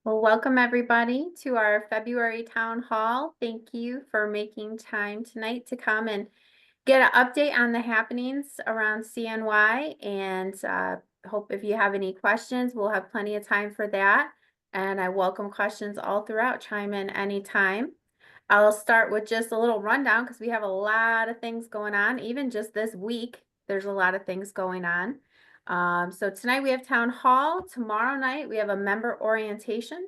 Well, welcome everybody to our February town hall. Thank you for making time tonight to come and get an update on the happenings around CNY, and hope if you have any questions, we'll have plenty of time for that. And I welcome questions all throughout. Chime in anytime. I'll start with just a little rundown because we have a lot of things going on. Even just this week, there's a lot of things going on. So tonight we have town hall. Tomorrow night we have a member orientation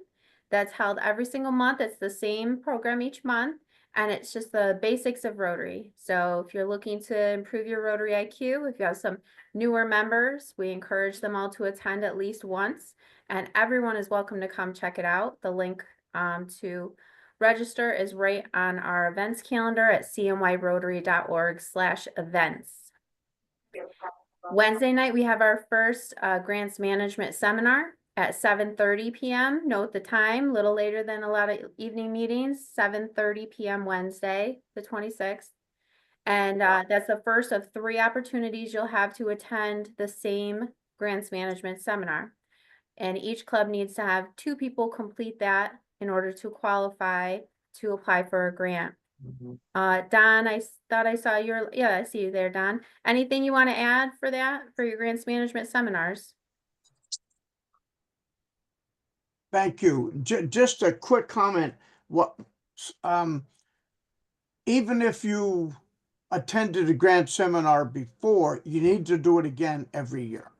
that's held every single month. It's the same program each month, and it's just the basics of Rotary. So if you're looking to improve your Rotary IQ, if you have some newer members, we encourage them all to attend at least once, and everyone is welcome to come check it out. The link to register is right on our events calendar at cnyrotary.org/events. Wednesday night, we have our first grants management seminar at 7:30 p.m. Note the time, a little later than a lot of evening meetings, 7:30 p.m. Wednesday, the 26th. And that's the first of 3 opportunities you'll have to attend the same grants management seminar. And each club needs to have 2 people complete that in order to qualify to apply for a grant. Don, I thought I saw yeah, I see you there, Don. Anything you want to add for that, for your grants management seminars? Thank you. Just a quick comment. Even if you attended a grant seminar before, you need to do it again every year.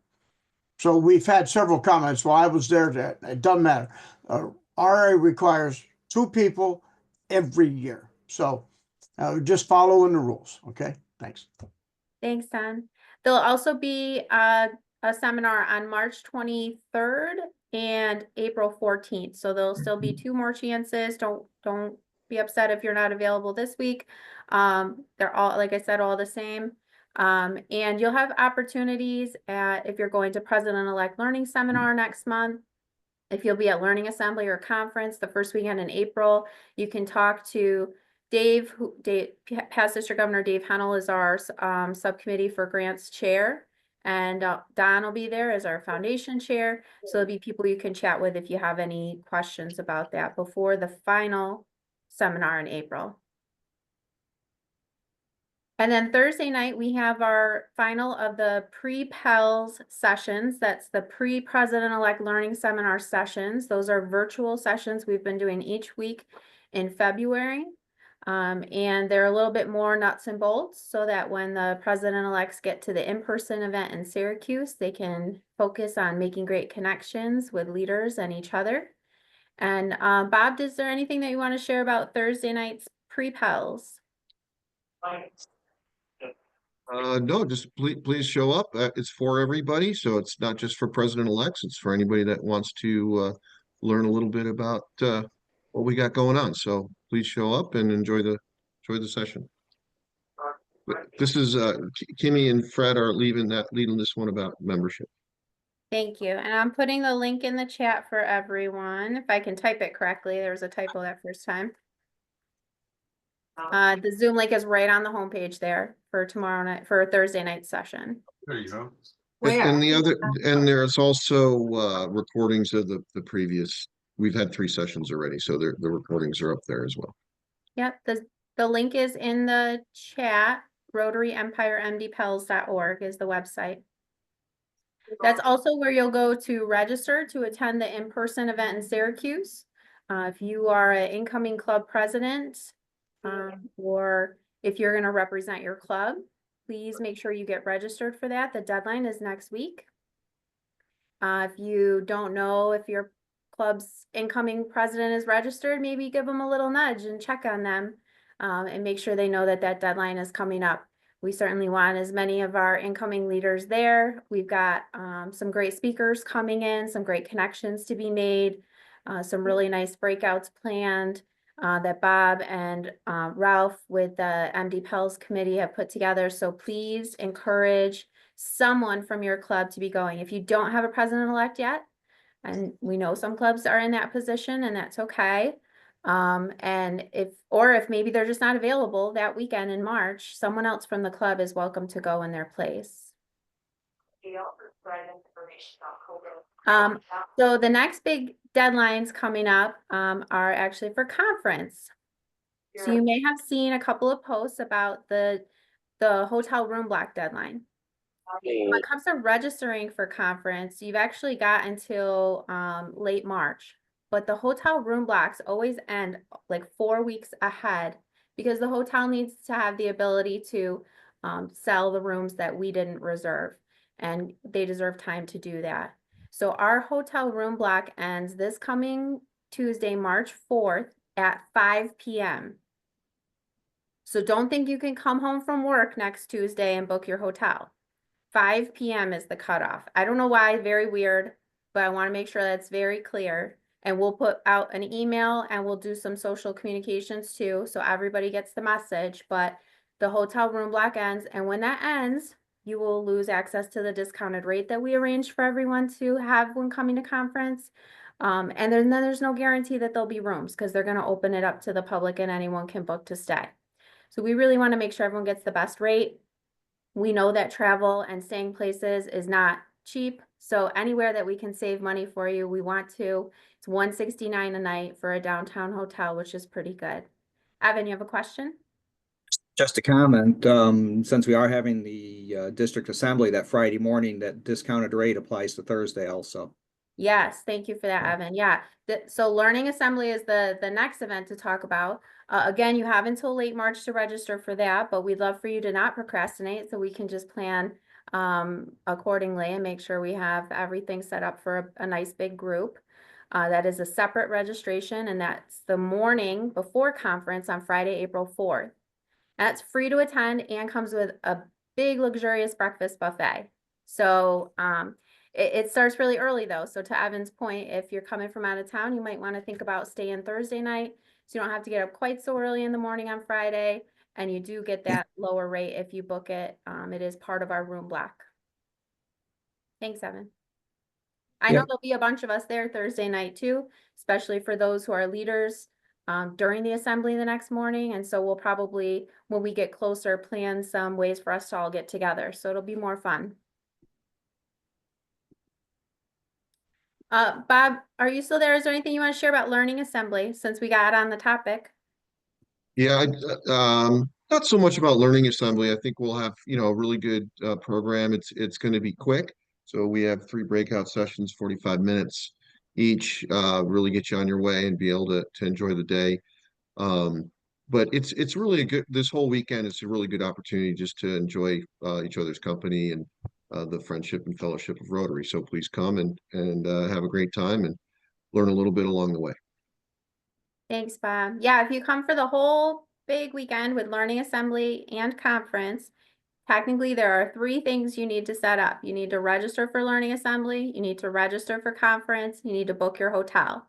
So we've had several comments while I was there that it doesn't matter. RA requires 2 people every year. So just following the rules. Okay, thanks. Thanks, Don. There'll also be a seminar on March 23rd and April 14th. So there'll still be 2 more chances. Don't be upset if you're not available this week. They're all, like I said, all the same. And you'll have opportunities if you're going to President-elect Learning Seminar next month. If you'll be at Learning Assembly or Conference the first weekend in April, you can talk to Dave, past District Governor Dave Hennel is our subcommittee for grants chair, and Don will be there as our foundation chair. So there'll be people you can chat with if you have any questions about that before the final seminar in April. And then Thursday night, we have our final of the pre-PELS sessions. That's the pre-President-elect Learning Seminar sessions. Those are virtual sessions we've been doing each week in February. And they're a little bit more nuts and bolts so that when the president-elects get to the in-person event in Syracuse, they can focus on making great connections with leaders and each other. And Bob, is there anything that you want to share about Thursday night's pre-PELS? No, just please show up. It's for everybody, so it's not just for president-elects. It's for anybody that wants to learn a little bit about what we got going on. So please show up and enjoy the session. But this is Kimmy and Fred are leading this one about membership. Thank you. And I'm putting the link in the chat for everyone. If I can type it correctly, there was a typo that first time. The Zoom link is right on the homepage there for tomorrow night, for a Thursday night session. There you go. And there's also recordings of the previous. We've had 3 sessions already, so the recordings are up there as well. Yep, the link is in the chat. RotaryEmpireMDPels.org is the website. That's also where you'll go to register to attend the in-person event in Syracuse. If you are an incoming club president, or if you're going to represent your club, please make sure you get registered for that. The deadline is next week. If you don't know if your club's incoming president is registered, maybe give them a little nudge and check on them and make sure they know that that deadline is coming up. We certainly want as many of our incoming leaders there. We've got some great speakers coming in, some great connections to be made, some really nice breakouts planned that Bob and Ralph with the MD Pels committee have put together. So please encourage someone from your club to be going. If you don't have a president-elect yet, and we know some clubs are in that position, and that's okay. And if maybe they're just not available that weekend in March, someone else from the club is welcome to go in their place. So the next big deadlines coming up are actually for conference. So you may have seen a couple of posts about the hotel room block deadline. When it comes to registering for conference, you've actually got until late March. But the hotel room blocks always end like 4 weeks ahead because the hotel needs to have the ability to sell the rooms that we didn't reserve. And they deserve time to do that. So our hotel room block ends this coming Tuesday, March 4th at 5 p.m. So don't think you can come home from work next Tuesday and book your hotel. 5 p.m. is the cutoff. I don't know why, very weird, but I want to make sure that's very clear. And we'll put out an email and we'll do some social communications too, so everybody gets the message. But the hotel room block ends, and when that ends, you will lose access to the discounted rate that we arranged for everyone to have when coming to conference. And then there's no guarantee that there'll be rooms because they're going to open it up to the public and anyone can book to stay. So we really want to make sure everyone gets the best rate. We know that travel and staying places is not cheap. So anywhere that we can save money for you, we want to. It's $169 a night for a downtown hotel, which is pretty good. Evan, you have a question? Just a comment, since we are having the district assembly that Friday morning, that discounted rate applies to Thursday also. Yes, thank you for that, Evan. Yeah, so Learning Assembly is the next event to talk about. Again, you have until late March to register for that, but we'd love for you to not procrastinate so we can just plan accordingly and make sure we have everything set up for a nice big group. That is a separate registration, and that's the morning before conference on Friday, April 4th. That's free to attend and comes with a big luxurious breakfast buffet. So it starts really early though. So to Evan's point, if you're coming from out of town, you might want to think about staying Thursday night. So you don't have to get up quite so early in the morning on Friday. And you do get that lower rate if you book it. It is part of our room block. Thanks, Evan. I know Yep. there'll be a bunch of us there Thursday night too, especially for those who are leaders during the assembly the next morning. And so we'll probably, when we get closer, plan some ways for us to all get together. So it'll be more fun. Bob, are you still there? Is there anything you want to share about Learning Assembly since we got on the topic? Yeah, not so much about learning assembly. I think we'll have, a really good program. It's going to be quick. So we have 3 breakout sessions, 45 minutes each, really get you on your way and be able to enjoy the day. But it's really a good, this whole weekend is a really good opportunity just to enjoy each other's company and the friendship and fellowship of Rotary. So please come and have a great time and learn a little bit along the way. Thanks, Bob. Yeah, if you come for the whole big weekend with Learning Assembly and conference, technically there are 3 things you need to set up. You need to register for Learning Assembly, you need to register for conference, you need to book your hotel.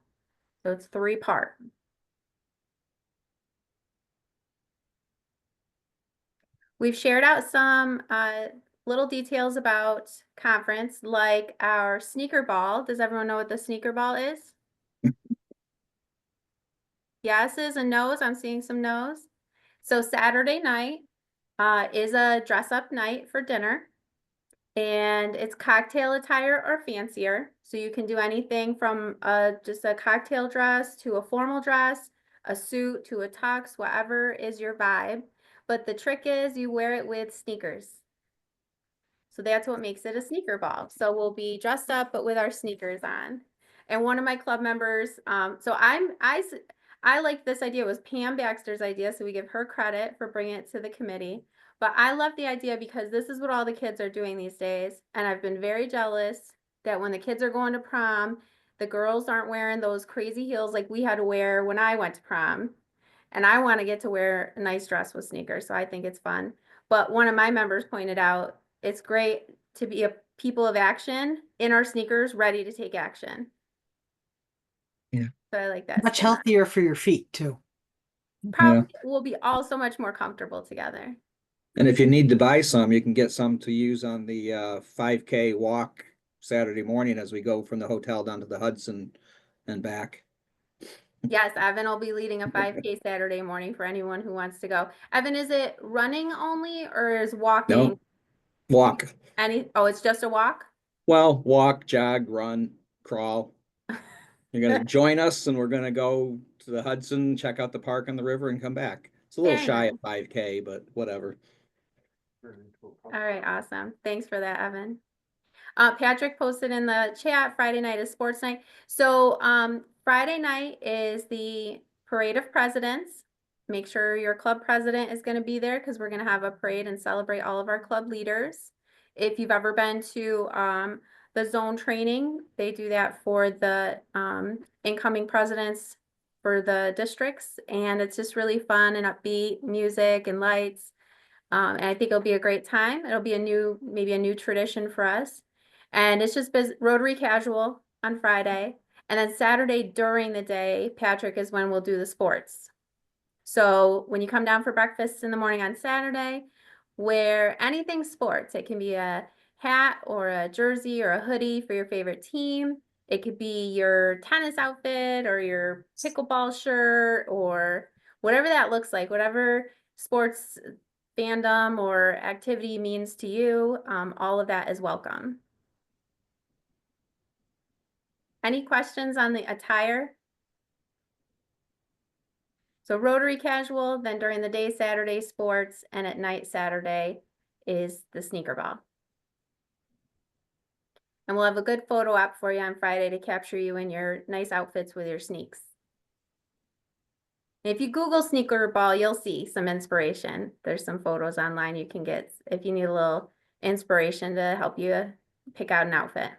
So it's 3-part. We've shared out some little details about conference, like our sneaker ball. Does everyone know what the sneaker ball is? Yeses and nos. I'm seeing some nos. So Saturday night is a dress up night for dinner. And it's cocktail attire or fancier. So you can do anything from just a cocktail dress to a formal dress, a suit to a tux, whatever is your vibe. But the trick is you wear it with sneakers. So that's what makes it a sneaker ball. So we'll be dressed up, but with our sneakers on. And one of my club members, so I like this idea. It was Pam Baxter's idea, so we give her credit for bringing it to the committee. But I love the idea because this is what all the kids are doing these days. And I've been very jealous that when the kids are going to prom, the girls aren't wearing those crazy heels like we had to wear when I went to prom. And I want to get to wear a nice dress with sneakers, so I think it's fun. But one of my members pointed out it's great to be a people of action in our sneakers, ready to take action. Yeah. So I like that. Much statement. healthier for your feet too. Probably will be all so much more comfortable together. And if you need to buy some, you can get some to use on the 5K walk Saturday morning as we go from the hotel down to the Hudson and back. Yes, Evan will be leading a 5K Saturday morning for anyone who wants to go. Evan, is it running only or is walking? No, walk. Oh, it's just a walk? Well, walk, jog, run, crawl. You're gonna join us and we're gonna go to the Hudson, check out the park and the river and come back. It's a little Very shy nice. of 5K, but whatever. All right, awesome. Thanks for that, Evan. Patrick posted in the chat, Friday night is sports night. So, Friday night is the Parade of Presidents. Make sure your club president is gonna be there because we're gonna have a parade and celebrate all of our club leaders. If you've ever been to, the zone training, they do that for the, incoming presidents for the districts, and it's just really fun and upbeat music and lights. And I think it'll be a great time. It'll be maybe a new tradition for us. And it's just Rotary casual on Friday. And then Saturday during the day, Patrick, is when we'll do the sports. So when you come down for breakfast in the morning on Saturday, wear anything sports. It can be a hat or a jersey or a hoodie for your favorite team. It could be your tennis outfit or your pickleball shirt or whatever that looks like, whatever sports fandom or activity means to you, all of that is welcome. Any questions on the attire? So Rotary casual, then during the day, Saturday sports, and at night, Saturday is the sneaker ball. And we'll have a good photo op for you on Friday to capture you in your nice outfits with your sneaks. If you Google sneaker ball, you'll see some inspiration. There's some photos online you can get if you need a little inspiration to help you pick out an outfit.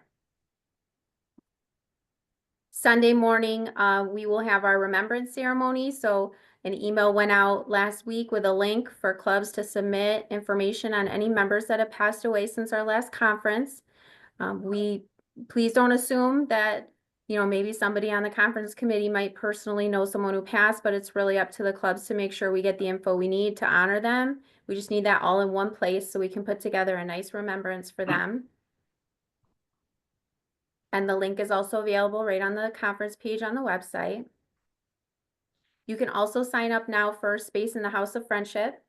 Sunday morning, we will have our remembrance ceremony. So an email went out last week with a link for clubs to submit information on any members that have passed away since our last conference. Please don't assume that, maybe somebody on the conference committee might personally know someone who passed, but it's really up to the clubs to make sure we get the info we need to honor them. We just need that all in one place so we can put together a nice remembrance for them. And the link is also available right on the conference page on the website. You can also sign up now for Space in the House of Friendship.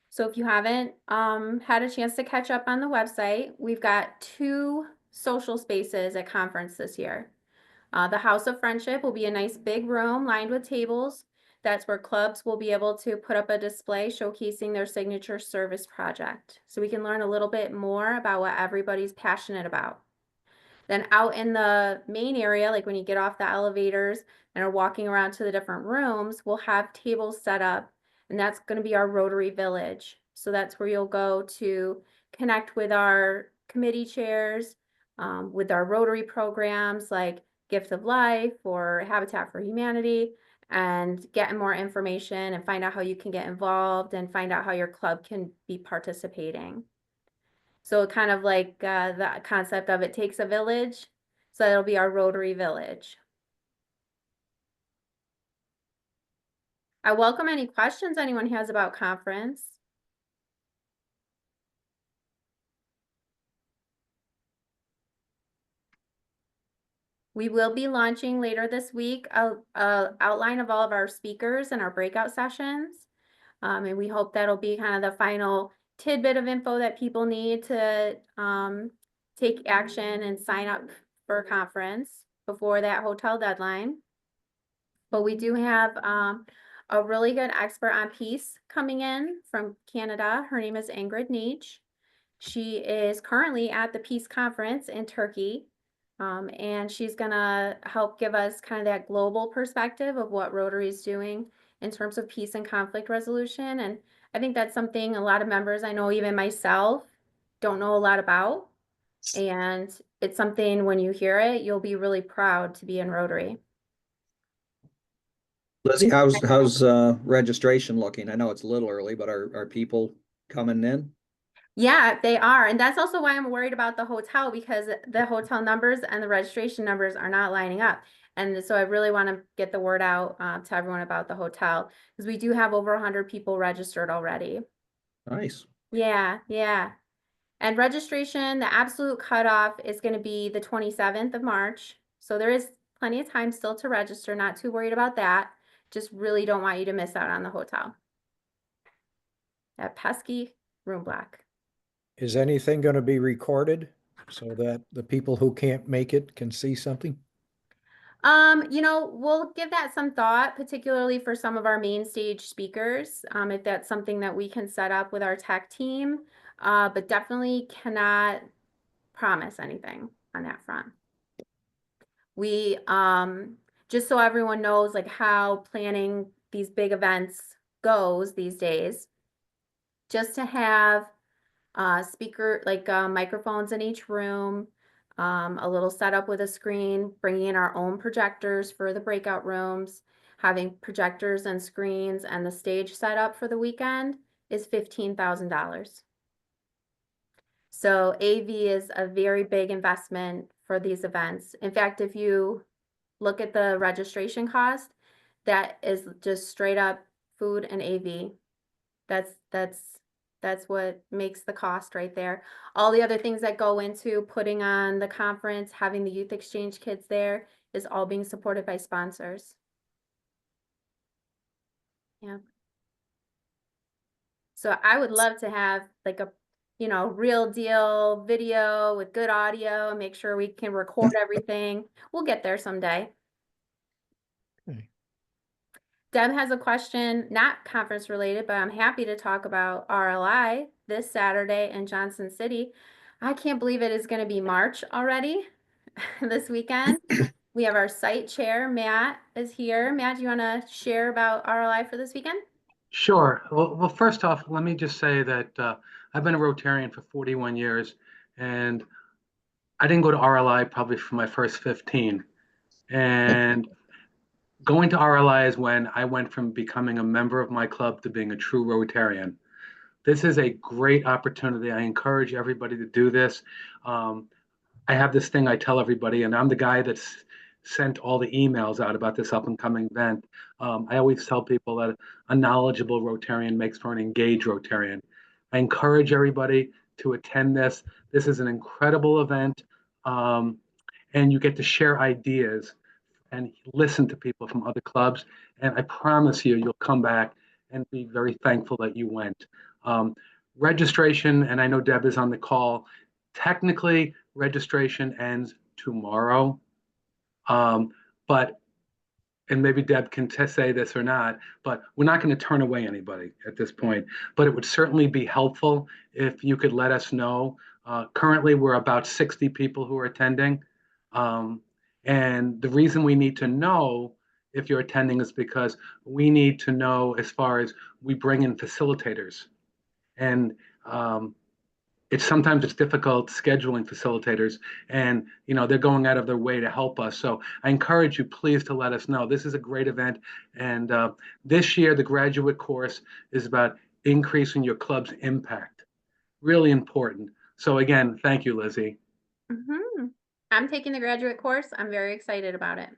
So if you haven't had a chance to catch up on the website, we've got 2 social spaces at conference this year. The House of Friendship will be a nice big room lined with tables. That's where clubs will be able to put up a display showcasing their signature service project. So we can learn a little bit more about what everybody's passionate about. Then out in the main area, like when you get off the elevators and are walking around to the different rooms, we'll have tables set up, and that's going to be our Rotary Village. So that's where you'll go to connect with our committee chairs, with our Rotary programs like Gift of Life or Habitat for Humanity, and get more information and find out how you can get involved and find out how your club can be participating. So kind of like the concept of it takes a village. So it'll be our Rotary Village. I welcome any questions anyone has about conference. We will be launching later this week a outline of all of our speakers and our breakout sessions. And we hope that'll be kind of the final tidbit of info that people need to take action and sign up for a conference before that hotel deadline. But we do have a really good expert on peace coming in from Canada. Her name is Ingrid Nietzsche. She is currently at the Peace Conference in Turkey. And she's gonna help give us kind of that global perspective of what Rotary is doing in terms of peace and conflict resolution. And I think that's something a lot of members, I know even myself, don't know a lot about. And it's something when you hear it, you'll be really proud to be in Rotary. Lizzie, how's registration looking? I know it's a little early, but are people coming in? Yeah, they are. And that's also why I'm worried about the hotel, because the hotel numbers and the registration numbers are not lining up. And so I really want to get the word out to everyone about the hotel, because we do have over 100 people registered already. Nice. Yeah, yeah. And registration, the absolute cutoff is going to be the 27th of March. So there is plenty of time still to register, not too worried about that. Just really don't want you to miss out on the hotel. That pesky room block. Is anything going to be recorded so that the people who can't make it can see something? We'll give that some thought, particularly for some of our main stage speakers, if that's something that we can set up with our tech team. But definitely cannot promise anything on that front. We, just so everyone knows like how planning these big events goes these days, just to have microphones in each room, a little setup with a screen, bringing in our own projectors for the breakout rooms, having projectors and screens and the stage set up for the weekend is $15,000. So AV is a very big investment for these events. In fact, if you look at the registration cost, that is just straight up food and AV. That's what makes the cost right there. All the other things that go into putting on the conference, having the youth exchange kids there is all being supported by sponsors. Yeah. So I would love to have like a, real deal video with good audio, make sure we can record everything. We'll get there someday. Okay. Deb has a question, not conference related, but I'm happy to talk about RLI this Saturday in Johnson City. I can't believe it is going to be March already this weekend. We have our site chair, Matt, is here. Matt, do you want to share about RLI for this weekend? Sure. Well, first off, let me just say that I've been a Rotarian for 41 years, and I didn't go to RLI probably for my first 15. And going to RLI is when I went from becoming a member of my club to being a true Rotarian. This is a great opportunity. I encourage everybody to do this. I have this thing I tell everybody, and I'm the guy that's sent all the emails out about this up and coming event. I always tell people that a knowledgeable Rotarian makes for an engaged Rotarian. I encourage everybody to attend this. This is an incredible event, and you get to share ideas and listen to people from other clubs. And I promise you, you'll come back and be very thankful that you went. Registration, and I know Deb is on the call. Technically, registration ends tomorrow. But, and maybe Deb can say this or not, but we're not going to turn away anybody at this point. But it would certainly be helpful if you could let us know. Currently, we're about 60 people who are attending. And the reason we need to know if you're attending is because we need to know as far as we bring in facilitators. And sometimes it's difficult scheduling facilitators, and they're going out of their way to help us. So I encourage you, please, to let us know. This is a great event, and this year the graduate course is about increasing your club's impact. Really important. So again, thank you, Lizzie. I'm taking the graduate course. I'm very excited about it.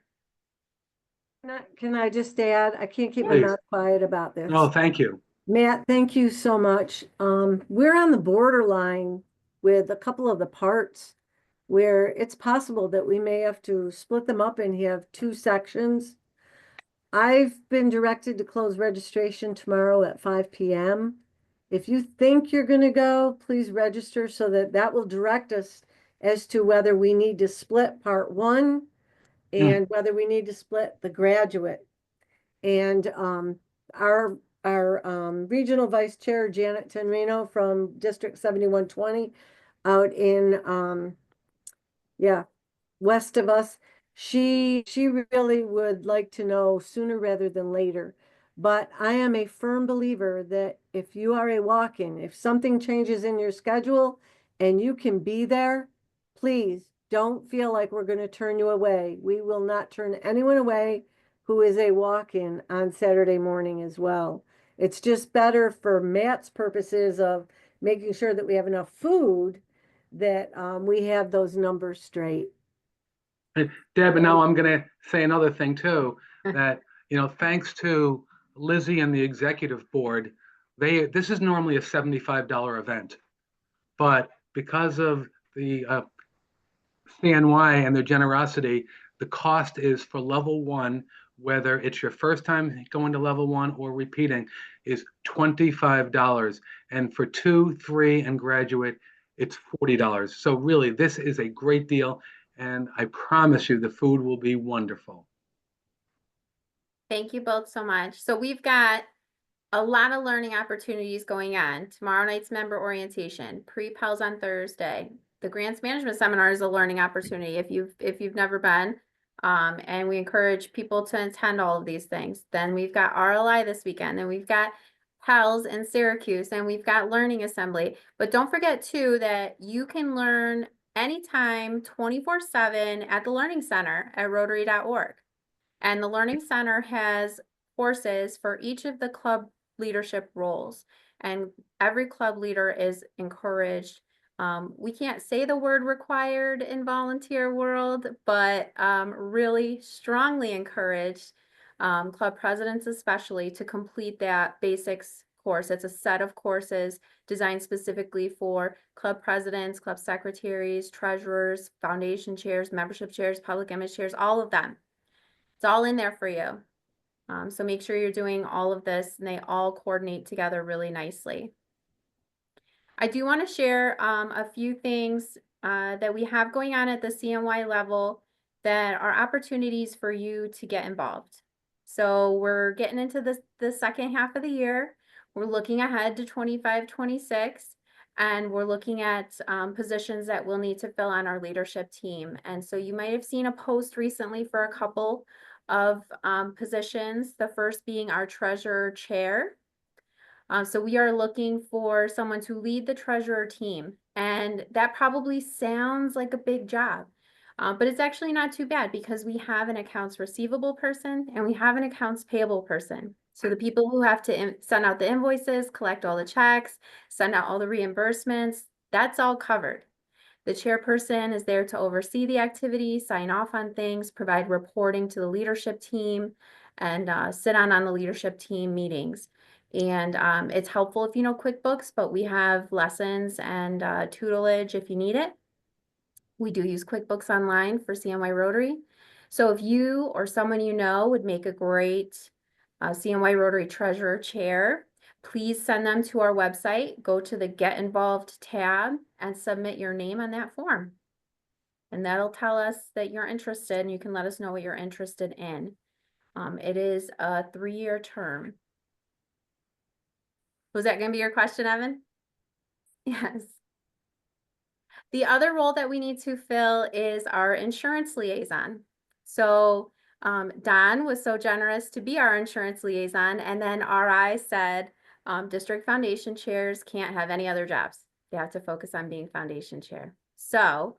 Can I just add, I can't keep my Please. mouth quiet about this. No, thank you. Matt, thank you so much. We're on the borderline with a couple of the parts where it's possible that we may have to split them up and have 2 sections. I've been directed to close registration tomorrow at 5 p.m. If you think you're going to go, please register so that will direct us as to whether we need to split part 1 and whether we need to split the graduate. And our regional vice chair, Janet Tenrino from District 7120 out in, west of us, she really would like to know sooner rather than later. But I am a firm believer that if you are a walk-in, if something changes in your schedule and you can be there, please don't feel like we're going to turn you away. We will not turn anyone away who is a walk-in on Saturday morning as well. It's just better for Matt's purposes of making sure that we have enough food that we have those numbers straight. Deb, and now I'm going to say another thing too, that, thanks to Lizzie and the executive board, this is normally a $75 event, but because of the CNY and their generosity, the cost is for level 1, whether it's your first time going to level 1 or repeating, is $25. And for 2, 3, and graduate, it's $40. So really, this is a great deal. and I promise you the food will be wonderful. Thank you both so much. So we've got a lot of learning opportunities going on. Tomorrow night's member orientation, pre-pels on Thursday. The grants management seminar is a learning opportunity if you've never been. And we encourage people to attend all of these things. Then we've got RLI this weekend, and we've got PELS in Syracuse, and we've got learning assembly. But don't forget too that you can learn anytime 24/7 at the Learning Center at Rotary.org. And the Learning Center has courses for each of the club leadership roles. And every club leader is encouraged. We can't say the word required in volunteer world, but really strongly encouraged, club presidents especially, to complete that basics course. It's a set of courses designed specifically for club presidents, club secretaries, treasurers, foundation chairs, membership chairs, public image chairs, all of them. It's all in there for you. So make sure you're doing all of this and they all coordinate together really nicely. I do want to share a few things that we have going on at the CNY level that are opportunities for you to get involved. So we're getting into the second half of the year. We're looking ahead to 25-26, and we're looking at positions that we'll need to fill on our leadership team. And so you might have seen a post recently for a couple of positions, the first being our treasurer chair. So we are looking for someone to lead the treasurer team, and that probably sounds like a big job, but it's actually not too bad because we have an accounts receivable person and we have an accounts payable person. So the people who have to send out the invoices, collect all the checks, send out all the reimbursements, that's all covered. The chairperson is there to oversee the activity, sign off on things, provide reporting to the leadership team, and sit on the leadership team meetings. And it's helpful if you know QuickBooks, but we have lessons and tutelage if you need it. We do use QuickBooks Online for CNY Rotary. So if you or someone you know would make a great CNY Rotary Treasurer Chair, please send them to our website, go to the Get Involved tab, and submit your name on that form. And that'll tell us that you're interested, and you can let us know what you're interested in. It is a 3-year term. Was that going to be your question, Evan? Yes. The other role that we need to fill is our insurance liaison. So Don was so generous to be our insurance liaison, and then RI said district foundation chairs can't have any other jobs. They have to focus on being foundation chair. So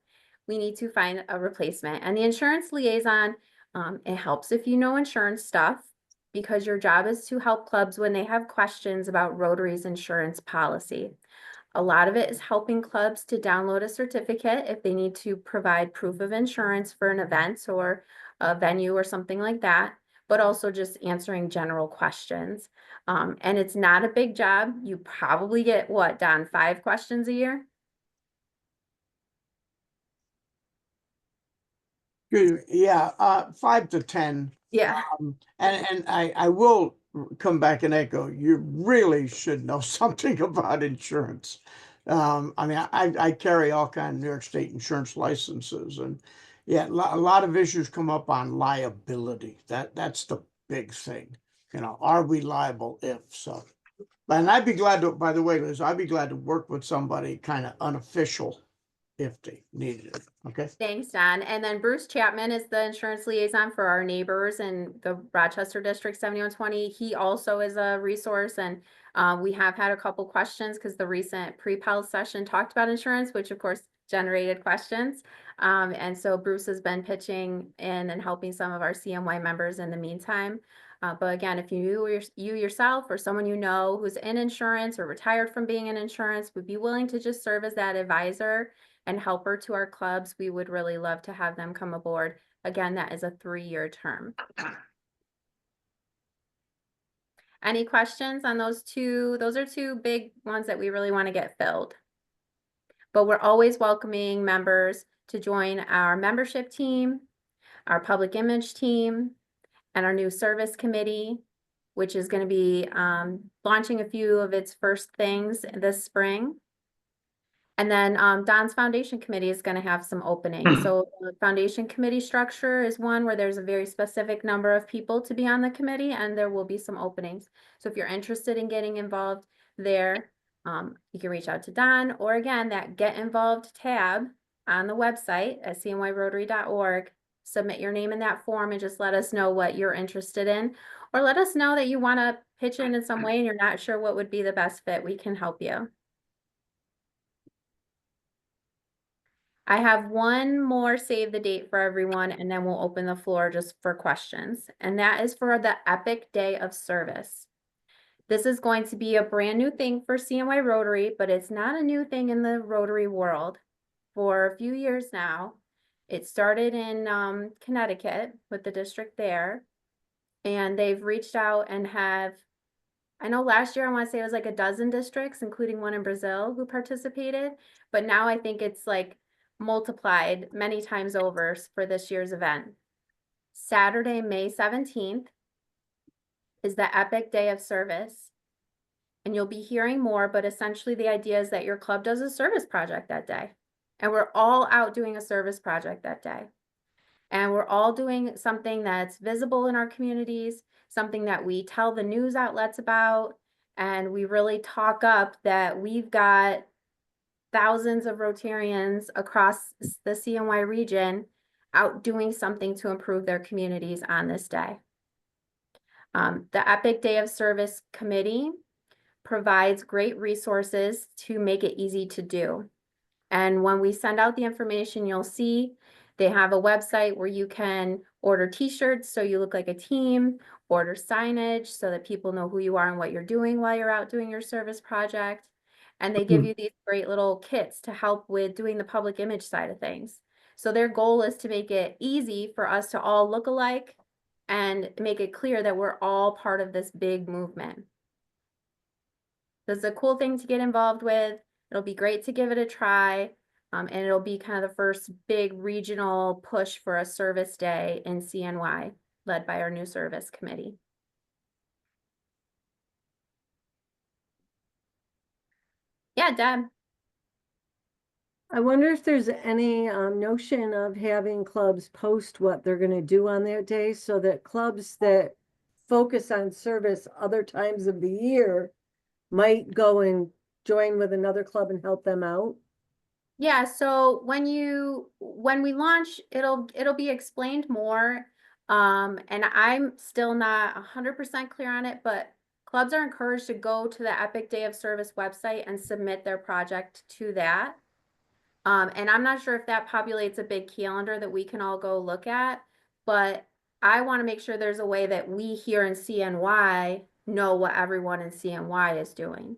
we need to find a replacement. And the insurance liaison, it helps if you know insurance stuff, because your job is to help clubs when they have questions about Rotary's insurance policy. A lot of it is helping clubs to download a certificate if they need to provide proof of insurance for an event or a venue or something like that, but also just answering general questions. And it's not a big job. You probably get, what, Don, 5 questions a year? Yeah, 5 to 10. Yeah. And I will come back and echo, you really should know something about insurance. I mean, I carry all kind of New York State insurance licenses, and yeah, a lot of issues come up on liability. That's the big thing. You know, are we liable if so? And I'd be glad to, by the way, Liz, I'd be glad to work with somebody kind of unofficial if they needed it. Okay. Thanks, Don. And then Bruce Chapman is the insurance liaison for our neighbors in the Rochester District 7120. He also is a resource, and we have had a couple questions because the recent pre-PEL session talked about insurance, which of course generated questions. And so Bruce has been pitching in and helping some of our CNY members in the meantime. But again, if you yourself or someone you know who's in insurance or retired from being in insurance would be willing to just serve as that advisor and helper to our clubs, we would really love to have them come aboard. Again, that is a 3-year term. Any questions on those two? Those are 2 big ones that we really want to get filled. But we're always welcoming members to join our membership team, our public image team, and our new service committee, which is going to be launching a few of its first things this spring. And then Don's Foundation Committee is going to have some openings. So the Foundation Committee structure is one where there's a very specific number of people to be on the committee, and there will be some openings. So if you're interested in getting involved there, you can reach out to Don, or again, that Get Involved tab on the website at cnyrotary.org. Submit your name in that form and just let us know what you're interested in, or let us know that you want to pitch in some way and you're not sure what would be the best fit. We can help you. I have one more save the date for everyone, and then we'll open the floor just for questions. And that is for the Epic Day of Service. This is going to be a brand new thing for CNY Rotary, but it's not a new thing in the Rotary world. For a few years now, it started in Connecticut with the district there, and they've reached out and have, I know last year I want to say it was like a dozen districts, including one in Brazil, who participated, but now I think it's like multiplied many times over for this year's event. Saturday, May 17th is the Epic Day of Service. And you'll be hearing more, but essentially the idea is that your club does a service project that day. And we're all out doing a service project that day. And we're all doing something that's visible in our communities, something that we tell the news outlets about, and we really talk up that we've got thousands of Rotarians across the CNY region out doing something to improve their communities on this day. The Epic Day of Service Committee provides great resources to make it easy to do. And when we send out the information, you'll see they have a website where you can order t-shirts so you look like a team, order signage so that people know who you are and what you're doing while you're out doing your service project. And they give you these great little kits to help with doing the public image side of things. So their goal is to make it easy for us to all look alike and make it clear that we're all part of this big movement. This is a cool thing to get involved with. It'll be great to give it a try. And it'll be kind of the first big regional push for a service day in CNY, led by our new service committee. Yeah, Deb. I wonder if there's any notion of having clubs post what they're going to do on that day so that clubs that focus on service other times of the year might go and join with another club and help them out. Yeah, so when we launch, it'll be explained more. And I'm still not 100% clear on it, but clubs are encouraged to go to the Epic Day of Service website and submit their project to that. And I'm not sure if that populates a big calendar that we can all go look at, but I want to make sure there's a way that we here in CNY know what everyone in CNY is doing.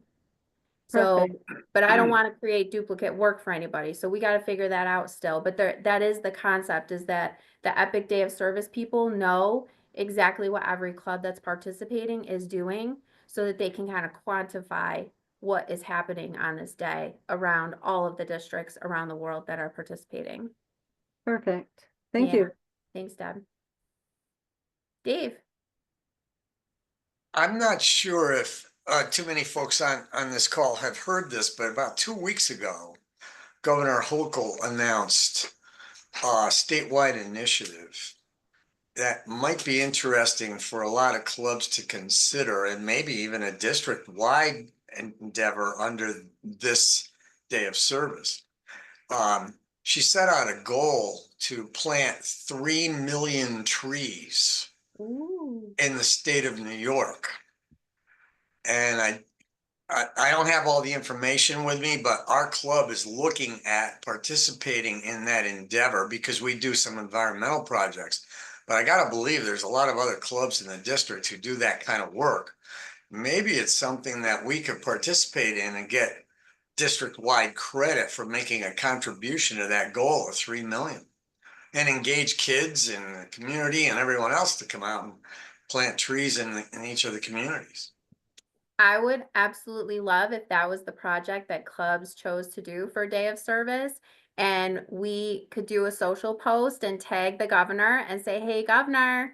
So, Perfect. but I don't want to create duplicate work for anybody. So we got to figure that out still. But that is the concept, is that the Epic Day of Service people know exactly what every club that's participating is doing so that they can kind of quantify what is happening on this day around all of the districts around the world that are participating. Perfect. Thank Yeah. you. Thanks, Deb. Dave. I'm not sure if too many folks on this call have heard this, but about 2 weeks ago, Governor Hochul announced a statewide initiative that might be interesting for a lot of clubs to consider, and maybe even a district-wide endeavor under this day of service. She set out a goal to plant 3 million trees Ooh. in the state of New York. And I don't have all the information with me, but our club is looking at participating in that endeavor because we do some environmental projects. But I gotta believe there's a lot of other clubs in the district who do that kind of work. Maybe it's something that we could participate in and get district-wide credit for making a contribution to that goal of 3 million. And engage kids in the community and everyone else to come out and plant trees in each of the communities. I would absolutely love if that was the project that clubs chose to do for Day of Service, and we could do a social post and tag the governor and say, hey, governor,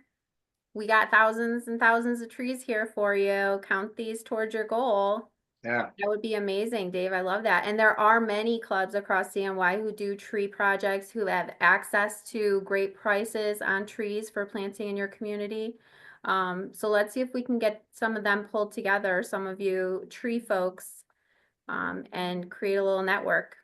we got thousands and thousands of trees here for you. Count these towards your goal. Yeah. That would be amazing, Dave. I love that. And there are many clubs across CNY who do tree projects, who have access to great prices on trees for planting in your community. So let's see if we can get some of them pulled together, some of you tree folks, and create a little network.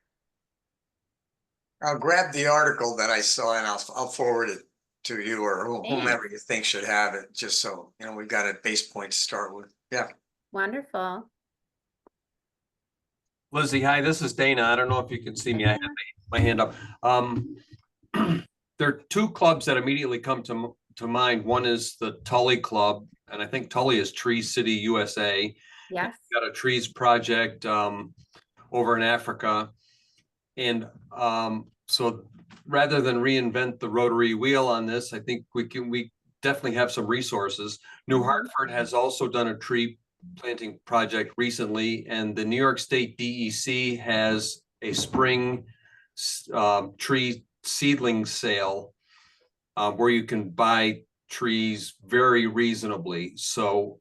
I'll grab the article that I saw and I'll forward it to you or Thanks. whomever you think should have it, just so, you know, we've got a base point to start with. Yeah. Wonderful. Lizzie, hi, this is Dana. I don't know if you can see me. I have my hand up. There are two clubs that immediately come to mind. One is the Tully Club, and I think Tully is Tree City, USA. Yes. Got a trees project over in Africa. And so rather than reinvent the rotary wheel on this, I think we definitely have some resources. New Hartford has also done a tree planting project recently, and the New York State DEC has a spring tree seedling sale where you can buy trees very reasonably. So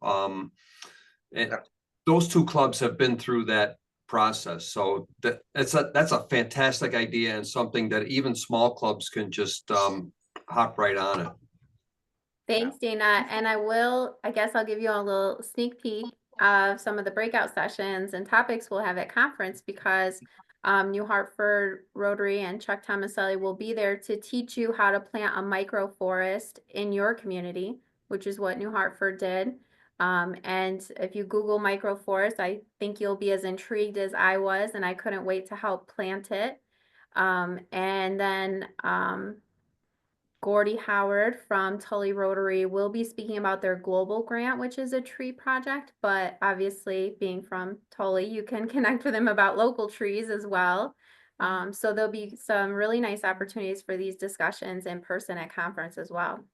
those two clubs have been through that process. So that's a fantastic idea and something that even small clubs can just hop right on it. Thanks, Dana. And I guess I'll give you a little sneak peek of some of the breakout sessions and topics we'll have at conference, because New Hartford Rotary and Chuck Tomaselli will be there to teach you how to plant a microforest in your community, which is what New Hartford did. And if you Google microforest, I think you'll be as intrigued as I was, and I couldn't wait to help plant it. And then Gordy Howard from Tully Rotary will be speaking about their global grant, which is a tree project, but obviously being from Tully, you can connect with him about local trees as well. So there'll be some really nice opportunities for these discussions in person at conference as well.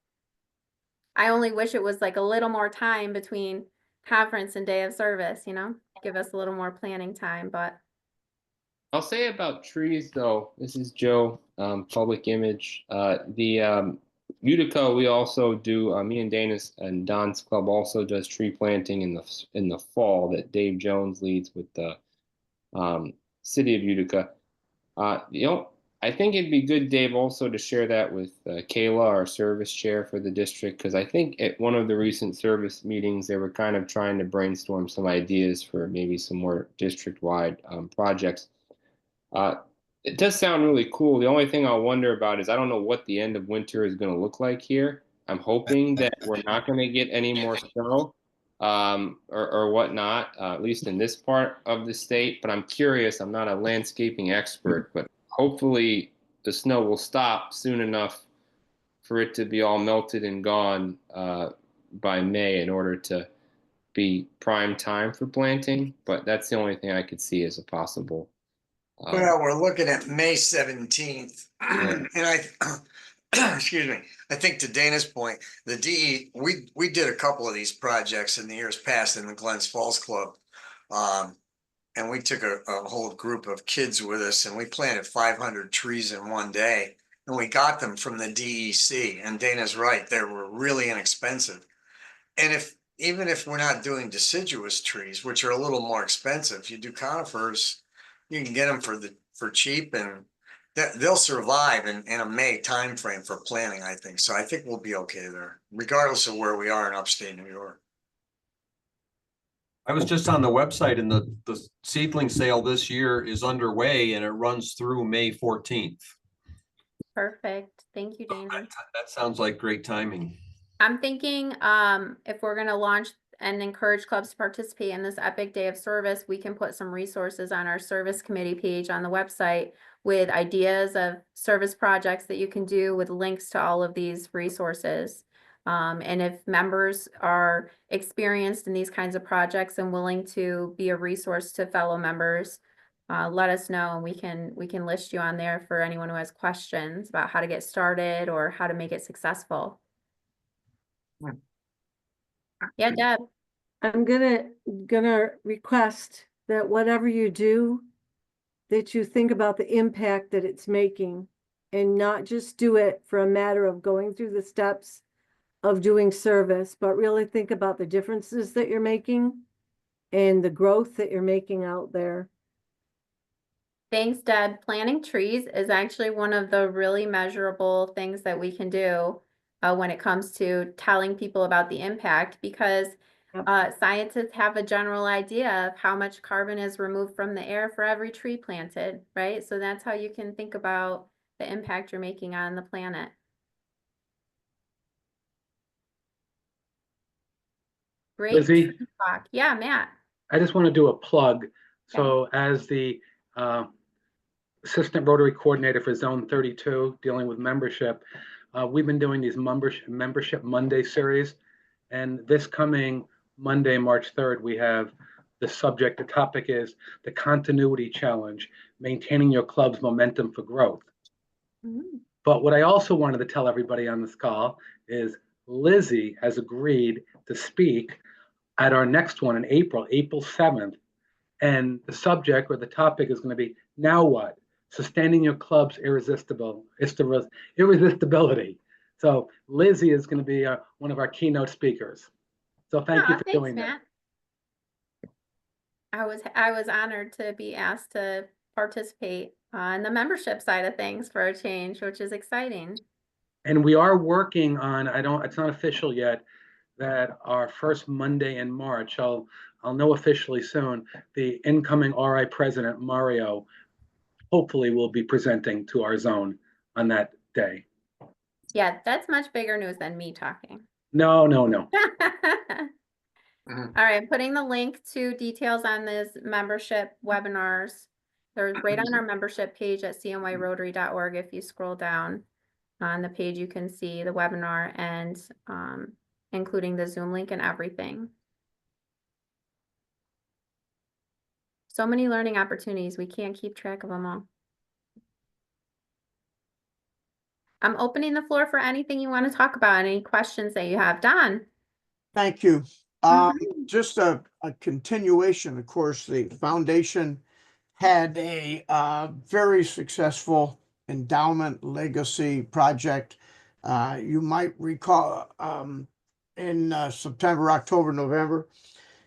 I only wish it was like a little more time between conference and day of service, you know, give us a little more planning time, but. I'll say about trees though, this is Joe, Public Image. Utica, we also do, me and Dana's and Don's club also does tree planting in the fall that Dave Jones leads with the city of Utica. I think it'd be good, Dave, also to share that with Kayla, our service chair for the district, because I think at one of the recent service meetings, they were kind of trying to brainstorm some ideas for maybe some more district-wide projects. It does sound really cool. The only thing I'll wonder about is I don't know what the end of winter is going to look like here. I'm hoping that we're not going to get any more snow or whatnot, at least in this part of the state. But I'm curious. I'm not a landscaping expert, but hopefully the snow will stop soon enough for it to be all melted and gone by May in order to be prime time for planting. But that's the only thing I could see as a possible. Well, we're looking at May 17th. Yeah. And excuse me, I think to Dana's point, we did a couple of these projects in the years past in the Glens Falls Club. And we took a whole group of kids with us and we planted 500 trees in one day. And we got them from the DEC. And Dana's right, they were really inexpensive. And even if we're not doing deciduous trees, which are a little more expensive, you do conifers, you can get them for cheap, and they'll survive in a May timeframe for planting, I think. So I think we'll be okay there, regardless of where we are in upstate New York. I was just on the website, and the seedling sale this year is underway and it runs through May 14th. Perfect. Thank you, Dana. That sounds like great timing. I'm thinking if we're going to launch and encourage clubs to participate in this epic day of service, we can put some resources on our service committee page on the website with ideas of service projects that you can do with links to all of these resources. And if members are experienced in these kinds of projects and willing to be a resource to fellow members, let us know, and we can list you on there for anyone who has questions about how to get started or how to make it successful. Yeah, Deb. I'm gonna request that whatever you do, that you think about the impact that it's making and not just do it for a matter of going through the steps of doing service, but really think about the differences that you're making and the growth that you're making out there. Thanks, Deb. Planting trees is actually one of the really measurable things that we can do when it comes to telling people about the impact, because Yep. scientists have a general idea of how much carbon is removed from the air for every tree planted, right? So that's how you can think about the impact you're making on the planet. Great. Lizzie? tree talk. Yeah, Matt. I just want to do a plug. So as the Assistant Rotary Coordinator for Zone 32, dealing with membership, we've been doing these membership Monday series. And this coming Monday, March 3rd, we have the topic is the continuity challenge, maintaining your club's momentum for growth. Mhm. But what I also wanted to tell everybody on this call is Lizzie has agreed to speak at our next one in April 7th. And the subject or the topic is going to be, now what? Sustaining your club's irresistibility. So Lizzie is going to be one of our keynote speakers. So thank you for Thanks, doing that. Matt. I was honored to be asked to participate on the membership side of things for a change, which is exciting. And we are working on, it's not official yet, that our first Monday in March, I'll know officially soon, the incoming RI president, Mario, hopefully will be presenting to our zone on that day. Yeah, that's much bigger news than me talking. No. All right, I'm putting the link to details on this membership webinars. They're right on our membership page at cnyrotary.org. If you scroll down on the page, you can see the webinar and including the Zoom link and everything. So many learning opportunities. We can't keep track of them all. I'm opening the floor for anything you want to talk about, any questions that you have. Don. Thank you. Just a continuation, of course, the foundation had a very successful endowment legacy project. You might recall in September, October, November,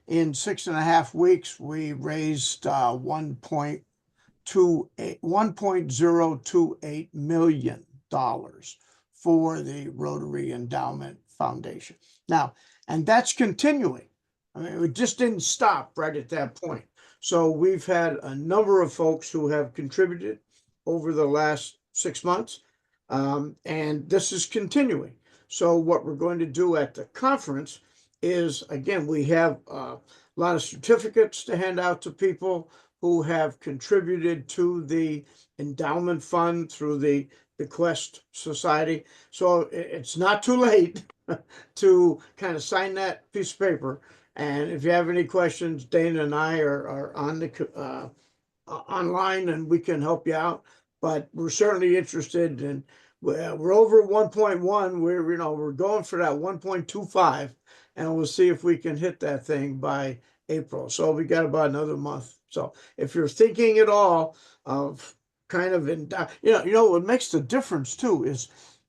in 6.5 weeks, we raised $1.028 million for the Rotary Endowment Foundation. Now, and that's continuing. I mean, it just didn't stop right at that point. So we've had a number of folks who have contributed over the last 6 months, and this is continuing. So what we're going to do at the conference is, again, we have a lot of certificates to hand out to people who have contributed to the endowment fund through the Bequest Society. So it's not too late to kind of sign that piece of paper. And if you have any questions, Dana and I are on the online and we can help you out. But we're certainly interested in, we're over 1.1. We're going for that 1.25, and we'll see if we can hit that thing by April. So we got about another month. So if you're thinking at all of kind of what makes the difference too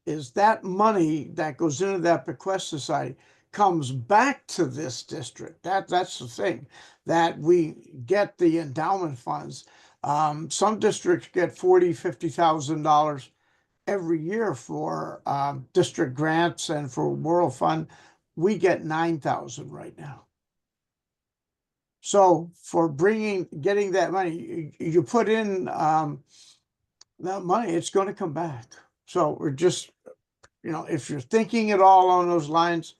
is that money that goes into that bequest society comes back to this district. That's the thing, that we get the endowment funds. Some districts get $40,000-$50,000 every year for district grants and for World Fund. We get 9,000 right now. So for getting that money, you put in that money, it's going to come back. So we're just, if you're thinking at all on those lines,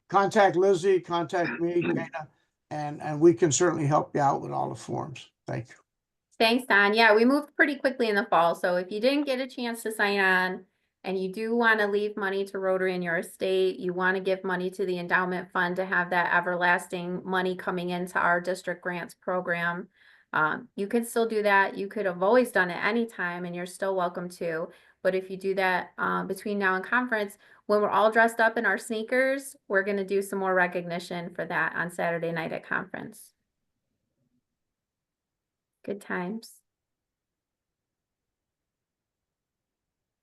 contact Lizzie, contact me, Dana, and we can certainly help you out with all the forms. Thank you. Thanks, Don. Yeah, we moved pretty quickly in the fall. So if you didn't get a chance to sign on and you do want to leave money to Rotary in your estate, you want to give money to the endowment fund to have that everlasting money coming into our district grants program, you can still do that. You could have always done it anytime and you're still welcome to. But if you do that between now and conference, when we're all dressed up in our sneakers, we're going to do some more recognition for that on Saturday night at conference. Good times.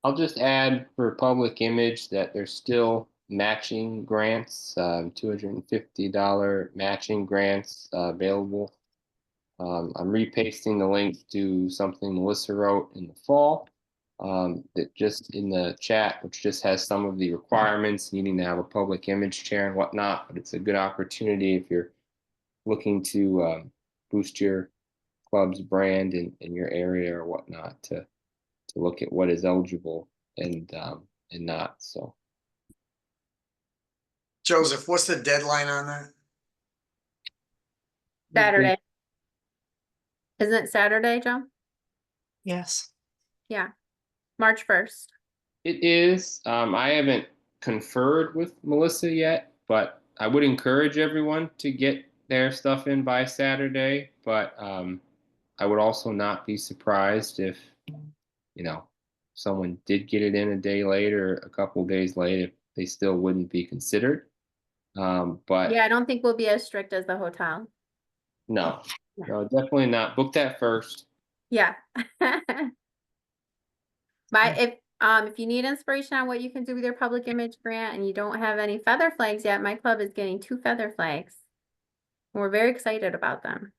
I'll just add for public image that there's still matching grants, $250 matching grants available. I'm repasting the link to something Melissa wrote in the fall, that just in the chat, which just has some of the requirements, needing to have a public image chair and whatnot. But it's a good opportunity if you're looking to boost your club's brand in your area or whatnot to look at what is eligible and not. So Joseph, what's the deadline on that? Saturday. Isn't it Saturday, Joe? Yes. Yeah, March 1st. it is. I haven't conferred with Melissa yet, but I would encourage everyone to get their stuff in by Saturday. But I would also not be surprised if, someone did get it in a day late or a couple days late, if they still wouldn't be considered. But Yeah, I don't think we'll be as strict as the hotel. no, definitely not. Book that first. Yeah. If you need inspiration on what you can do with your public image grant and you don't have any feather flags yet, my club is getting 2 feather flags. And we're very excited about them.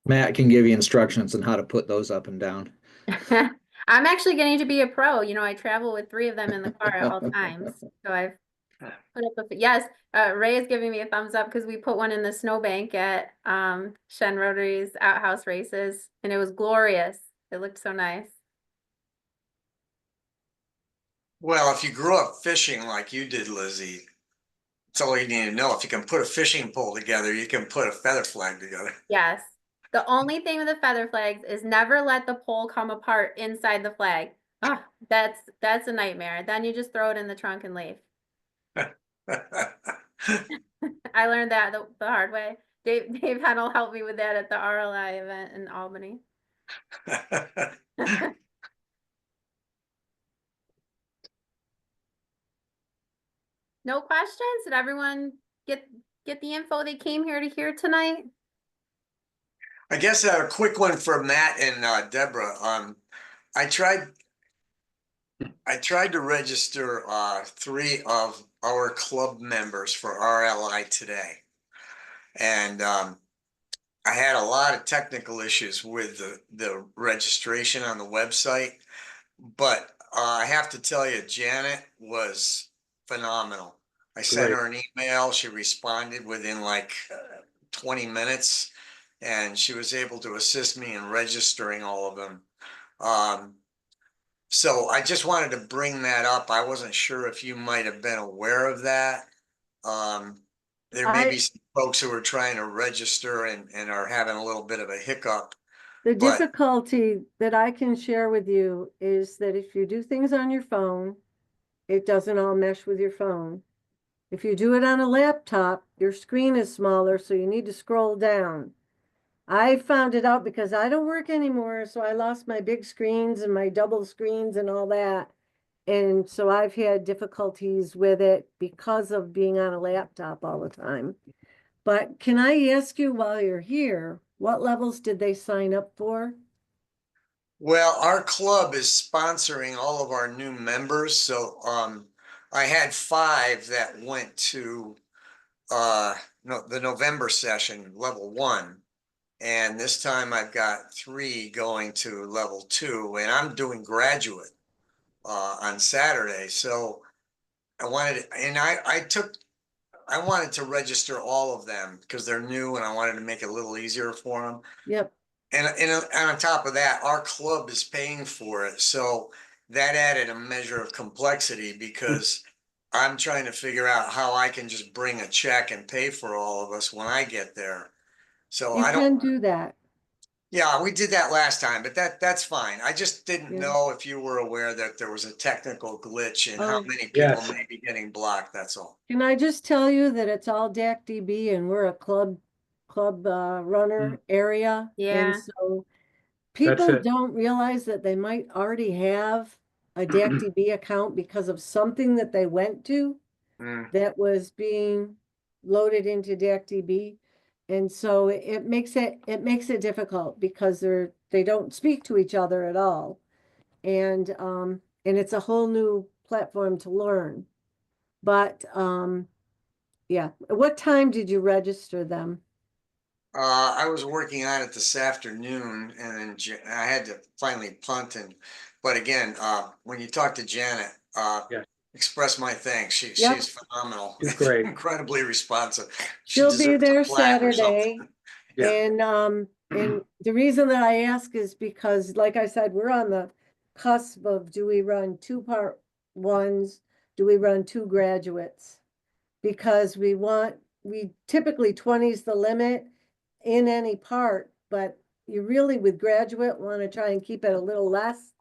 Matt can give you instructions on how to put those up and down. I'm actually getting to be a pro. I travel with 3 of them in the car at all times. So I've put up yes, Ray is giving me a thumbs up because we put one in the snowbank at CNY Rotary's outhouse races, and it was glorious. It looked so nice. Well, if you grew up fishing like you did, Lizzie, that's all you need to know. If you can put a fishing pole together, you can put a feather flag together. Yes. The only thing with the feather flags is never let the pole come apart inside the flag. Ah, that's a nightmare. Then you just throw it in the trunk and leave. I learned that the hard way. Dave Hennel helped me with that at the RLI event in Albany. No questions? Did everyone get the info they came here to hear tonight? I guess a quick one for Matt and Deborah. I tried to register 3 of our club members for RLI today. And I had a lot of technical issues with the registration on the website. But I have to tell you, Janet was phenomenal. I sent her an email. She responded within like 20 minutes, and she was able to assist me in registering all of them. So I just wanted to bring that up. I wasn't sure if you might have been aware of that. There may be some folks who are trying to register and are having a little bit of a hiccup. The But- difficulty that I can share with you is that if you do things on your phone, it doesn't all mesh with your phone. If you do it on a laptop, your screen is smaller, so you need to scroll down. I found it out because I don't work anymore, so I lost my big screens and my double screens and all that. And so I've had difficulties with it because of being on a laptop all the time. But can I ask you while you're here, what levels did they sign up for? Well, our club is sponsoring all of our new members. So I had 5 that went to the November session, level 1. And this time I've got 3 going to level 2, and I'm doing graduate on Saturday. So I wanted, and I wanted to register all of them because they're new, and I wanted to make it a little easier for them. Yep. And on top of that, our club is paying for it. So that added a measure of complexity because I'm trying to figure out how I can just bring a check and pay for all of us when I get there. So You I can don't, do that. yeah, we did that last time, but that's fine. I just didn't Yeah. know if you were aware that there was a technical glitch and how Oh. many people Yes. may be getting blocked, that's all. Can I just tell you that it's all DAC-DB and we're a club runner area? Yeah. And so people it. don't realize that they might already have a DAC-DB account because of something that they went to Mm. that was being loaded into DAC-DB. And so it makes it difficult because they don't speak to each other at all. And it's a whole new platform to learn. But, yeah, what time did you register them? I was working on it this afternoon and then I had to finally punt but again, when you talk to Janet, Yeah. express my thanks. Yep. She's phenomenal. She's great. Incredibly responsive. She She'll be deserves a there plaque or something. Saturday. Yeah. And the reason that I ask is because, like I said, we're on the cusp of, do we run 2 part ones? Do we run 2 graduates? Because we typically 20 is the limit in any part, but you really with graduate want to try and keep it a little less.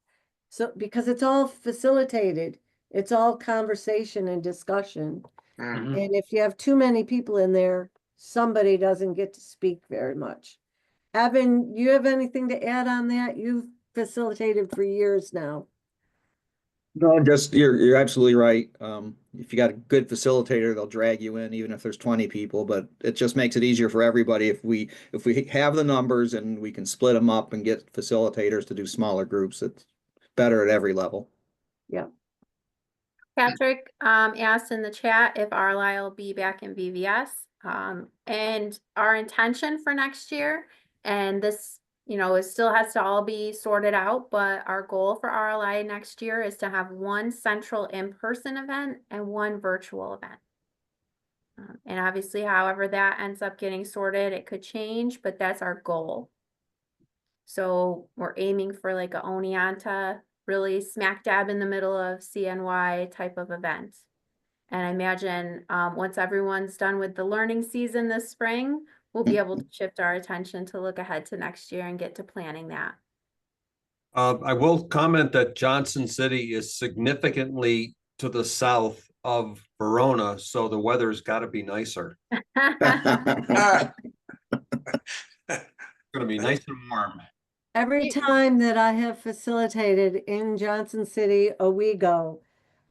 So, because it's all facilitated, it's all conversation and discussion. Mm. And if you have too many people in there, somebody doesn't get to speak very much. Evan, you have anything to add on that? You've facilitated for years now. No, just you're absolutely right. If you got a good facilitator, they'll drag you in even if there's 20 people, but it just makes it easier for everybody if we have the numbers and we can split them up and get facilitators to do smaller groups. It's better at every level. Yeah. Patrick asked in the chat if RLI will be back in VVS. And our intention for next year, and this, it still has to all be sorted out, but our goal for RLI next year is to have one central in-person event and one virtual event. And obviously, however that ends up getting sorted, it could change, but that's our goal. So we're aiming for like a Oneonta, really smack dab in the middle of CNY type of event. And I imagine once everyone's done with the learning season this spring, we'll be able to shift our attention to look ahead to next year and get to planning that. I will comment that Johnson City is significantly to the south of Verona, so the weather's got to be nicer. Ah, It's going to be nice and warm. Every time that I have facilitated in Johnson City, Owego,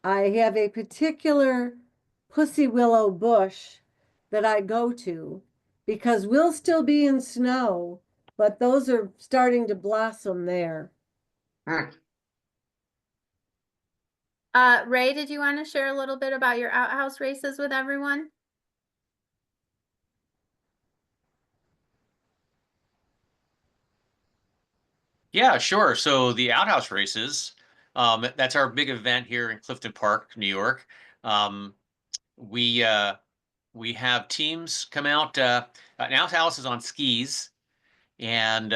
I have a particular pussy willow bush that I go to because we'll still be in snow, but those are starting to blossom there. Ray, did you want to share a little bit about your outhouse races with everyone? Yeah, sure. So the outhouse races, that's our big event here in Clifton Park, New York. We have teams come out. An outhouse is on skis, and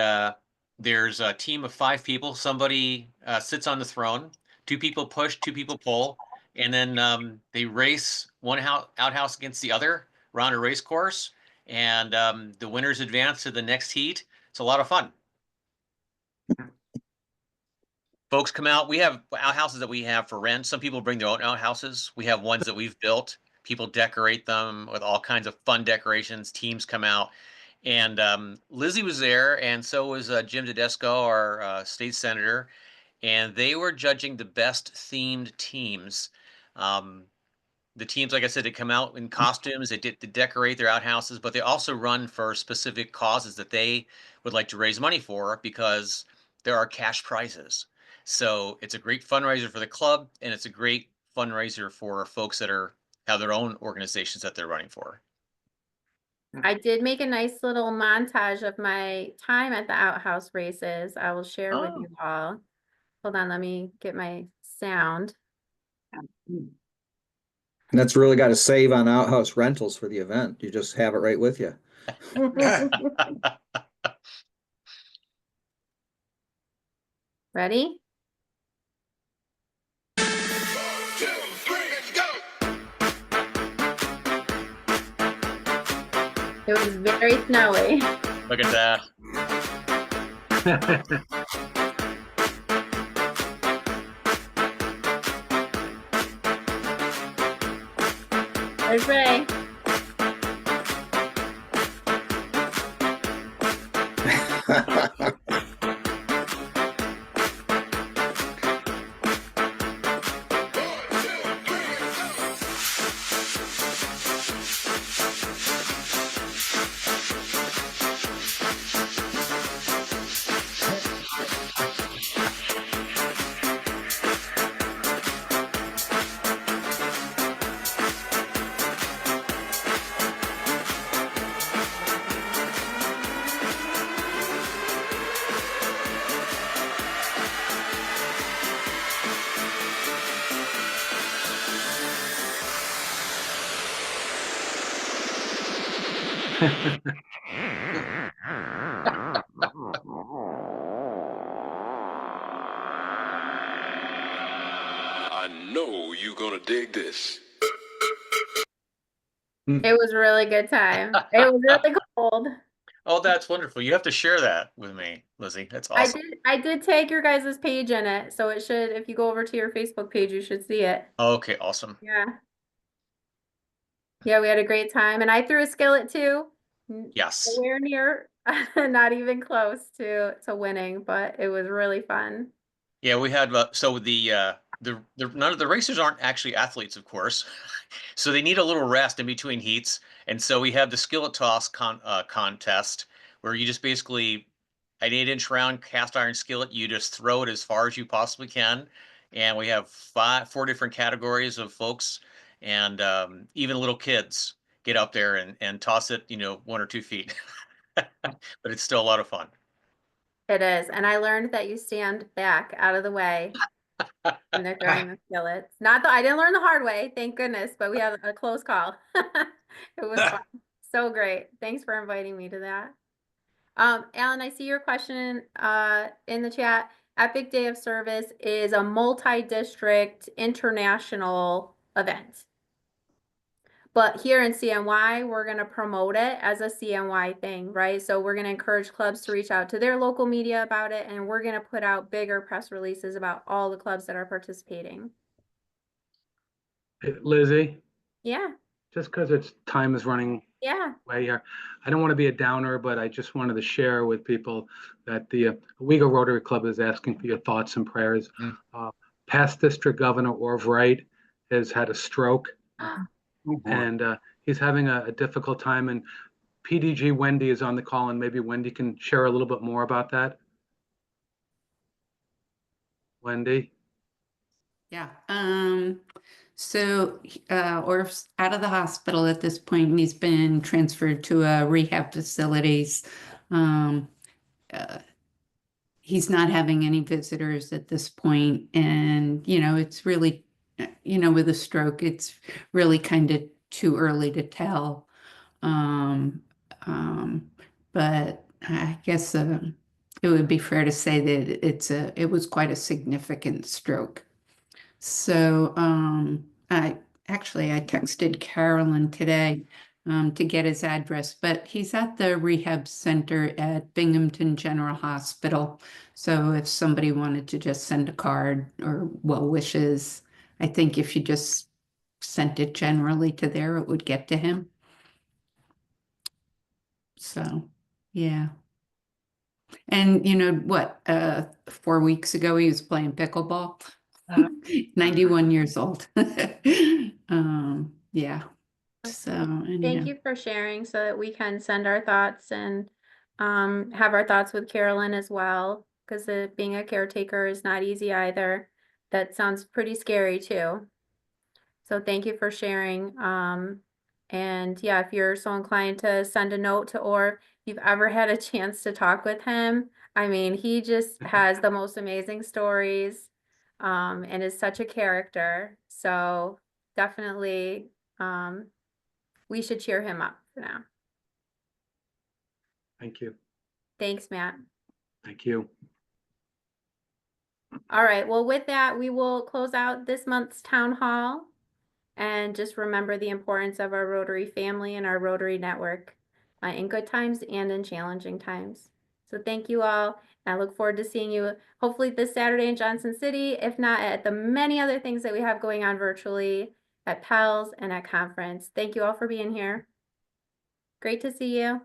there's a team of 5 people. Somebody sits on the throne. 2 people push, 2 people pull, and then they race one outhouse against the other around a race course, and the winners advance to the next heat. It's a lot of fun. Folks come out. We have outhouses that we have for rent. Some people bring their own outhouses. We have ones that we've built. People decorate them with all kinds of fun decorations. Teams come out. And Lizzie was there, and so was Jim Tedesco, our state senator. And they were judging the best themed teams. The teams, like I said, they come out in costumes, they decorate their outhouses, but they also run for specific causes that they would like to raise money for because there are cash prizes. So it's a great fundraiser for the club, and it's a great fundraiser for folks that have their own organizations that they're running for. I did make a nice little montage of my time at the outhouse races. I will share with you all. Hold on, let me get my sound. And that's really got to save on outhouse rentals for the event. You just have it right with you. Ready? It was very snowy. Look at that. There's Ray. I know you're gonna dig this. It was a really good time. It was really cold. Oh, that's wonderful. You have to share that with me, Lizzie. That's awesome. I did tag your guys' page in it, so it should, if you go over to your Facebook page, you should see it. Okay, awesome. Yeah. Yeah, we had a great time, and I threw a skillet too. Yes. Nowhere near, not even close to winning, but it was really fun. Yeah, we had so the none of the racers aren't actually athletes, of course. So they need a little rest in between heats. And so we have the skillet toss contest where you just basically an 8-inch round cast iron skillet, you just throw it as far as you possibly can. And we have 4 different categories of folks, and even little kids get up there and toss it, 1 or 2 feet. But it's still a lot of fun. It is, and I learned that you stand back out of the way when they're throwing the skillets. I didn't learn the hard way, thank goodness, but we had a close call. It was fun. So great. Thanks for inviting me to that. Alan, I see your question in the chat. Epic Day of Service is a multi-district international event. But here in CNY, we're going to promote it as a CNY thing, right? So we're going to encourage clubs to reach out to their local media about it, and we're going to put out bigger press releases about all the clubs that are participating. Lizzie, Yeah, just because time is running yeah. way here, I don't want to be a downer, but I just wanted to share with people that the Owego Rotary Club is asking for your thoughts and prayers. Past District Governor Orv Wright has had a stroke. And he's having a difficult time. And PDG Wendy is on the call, and maybe Wendy can share a little bit more about that. Wendy? Yeah. So Orf's out of the hospital at this point, and he's been transferred to a rehab facilities. He's not having any visitors at this point, and it's really, with a stroke, it's really kind of too early to tell. But I guess it would be fair to say that it was quite a significant stroke. So I texted Carolyn today to get his address, but he's at the rehab center at Binghamton General Hospital. So if somebody wanted to just send a card or well wishes, I think if you just sent it generally to there, it would get to him. So, yeah. And 4 weeks ago, he was playing pickleball. 91 years old. Yeah. So Thank anyhow. you for sharing so that we can send our thoughts and have our thoughts with Carolyn as well, because being a caretaker is not easy either. That sounds pretty scary too. So thank you for sharing. And yeah, if you're so inclined to send a note to Orv, if you've ever had a chance to talk with him, I mean, he just has the most amazing stories and is such a character. So definitely we should cheer him up for now. Thank you. Thanks, Matt. Thank you. All right, well, with that, we will close out this month's town hall. And just remember the importance of our Rotary family and our Rotary network in good times and in challenging times. So thank you all. I look forward to seeing you hopefully this Saturday in Johnson City, if not at the many other things that we have going on virtually at PELS and at conference. Thank you all for being here. Great to see you.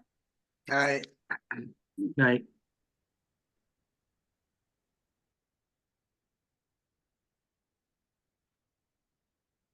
All right. Night.